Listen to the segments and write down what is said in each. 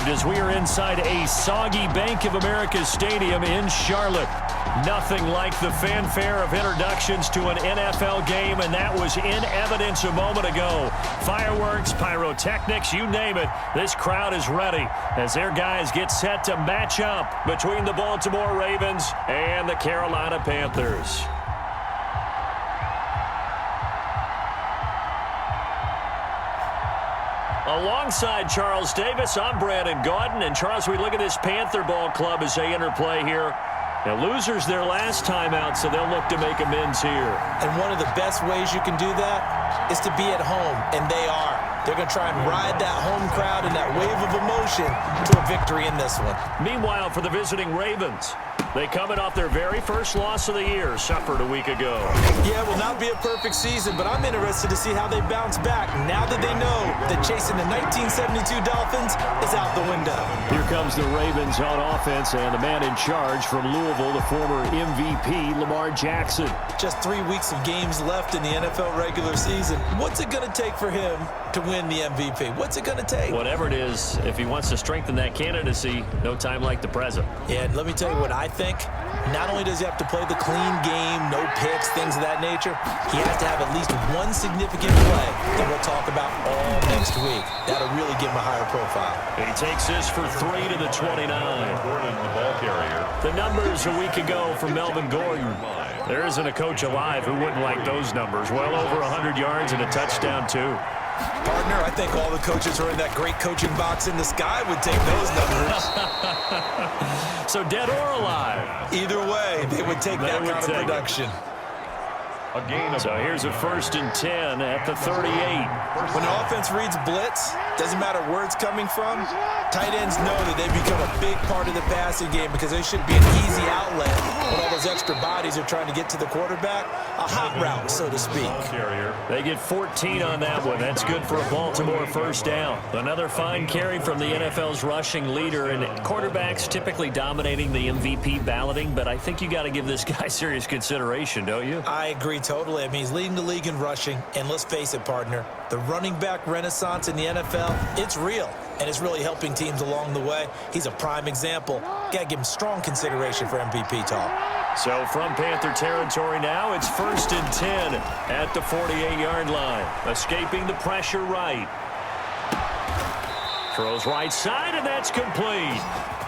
arrived as we are inside a soggy Bank of America Stadium in Charlotte. Nothing like the fanfare of introductions to an NFL game, and that was in evidence a moment ago. Fireworks, pyrotechnics, you name it. This crowd is ready as their guys get set to match up between the Baltimore Ravens and the Carolina Panthers. Alongside Charles Davis, I'm Brandon Gaudin. And Charles, we look at this Panther ball club as they interplay here. Now, losers their last time out, so they'll look to make amends here. And one of the best ways you can do that is to be at home, and they are. They're going to try and ride that home crowd and that wave of emotion to a victory in this one. Meanwhile, for the visiting Ravens, they coming off their very first loss of the year, suffered a week ago. Yeah, will not be a perfect season, but I'm interested to see how they bounce back now that they know that chasing the 1972 Dolphins is out the window. Here comes the Ravens on offense, and the man in charge from Louisville, the former MVP, Lamar Jackson. Just 3 weeks of games left in the NFL regular season. What's it going to take for him to win the MVP? What's it going to take? Whatever it is, if he wants to strengthen that candidacy, no time like the present. Yeah, and let me tell you what I think. Not only does he have to play the clean game, no picks, things of that nature, he has to have at least one significant play that we'll talk about all next week. That'll really give him a higher profile. He takes this for 3 to the 29. The numbers a week ago from Melvin Gordon. There isn't a coach alive who wouldn't like those numbers. Well over 100 yards and a touchdown, too. Partner, I think all the coaches who are in that great coaching box in the sky would take those numbers. So dead or alive? Either way, they would take that kind of production. So here's a 1st and 10 at the 38. When the offense reads blitz, doesn't matter where it's coming from, tight ends know that they become a big part of the passing game because they should be an easy outlet when all those extra bodies are trying to get to the quarterback. A hot route, so to speak. They get 14 on that one. That's good for a Baltimore first down. Another fine carry from the NFL's rushing leader, and quarterbacks typically dominating the MVP balloting, but I think you got to give this guy serious consideration, don't you? I agree totally. I mean, he's leading the league in rushing, and let's face it, partner, the running back renaissance in the NFL, it's real, and it's really helping teams along the way. He's a prime example. Got to give him strong consideration for MVP talk. So from Panther territory now, it's 1st and 10 at the 48-yard line. Escaping the pressure right. Throws right side, and that's complete.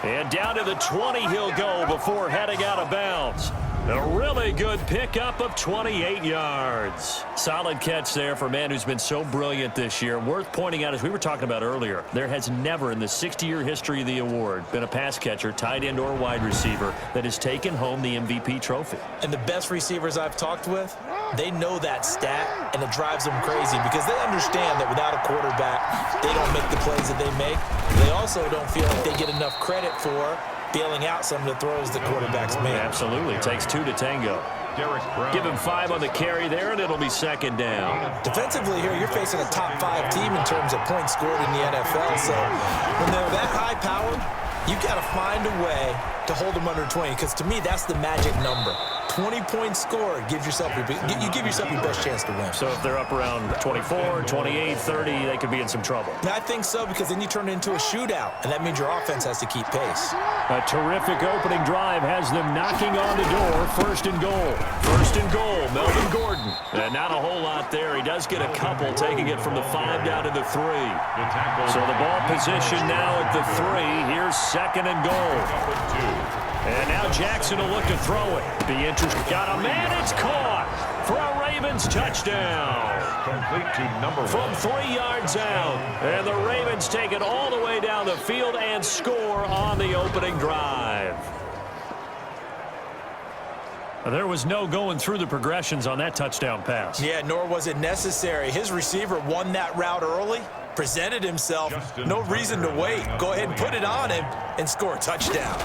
And down to the 20 he'll go before heading out of bounds. A really good pickup of 28 yards. Solid catch there for a man who's been so brilliant this year. Worth pointing out, as we were talking about earlier, there has never in the 60-year history of the award been a pass catcher, tight end, or wide receiver that has taken home the MVP trophy. And the best receivers I've talked with, they know that stat, and it drives them crazy because they understand that without a quarterback, they don't make the plays that they make. They also don't feel like they get enough credit for bailing out some of the throws the quarterbacks make. Absolutely. Takes 2 to tango. Give him 5 on the carry there, and it'll be 2nd down. Defensively here, you're facing a top 5 team in terms of points scored in the NFL. So when they're that high-powered, you got to find a way to hold them under 20, because to me, that's the magic number. 20 points scored, you give yourself your best chance to win. So if they're up around 24, 28, 30, they could be in some trouble. I think so, because then you turn it into a shootout, and that means your offense has to keep pace. A terrific opening drive has them knocking on the door. 1st and goal. 1st and goal, Melvin Gordon. And not a whole lot there. He does get a couple, taking it from the 5 down to the 3. So the ball position now at the 3. Here's 2nd and goal. And now Jackson will look to throw it. Be interested. Got a man. It's caught for a Ravens touchdown. Complete to number 1. From 3 yards out. And the Ravens take it all the way down the field and score on the opening drive. There was no going through the progressions on that touchdown pass. Yeah, nor was it necessary. His receiver won that route early, presented himself. No reason to wait. Go ahead and put it on him and score a touchdown.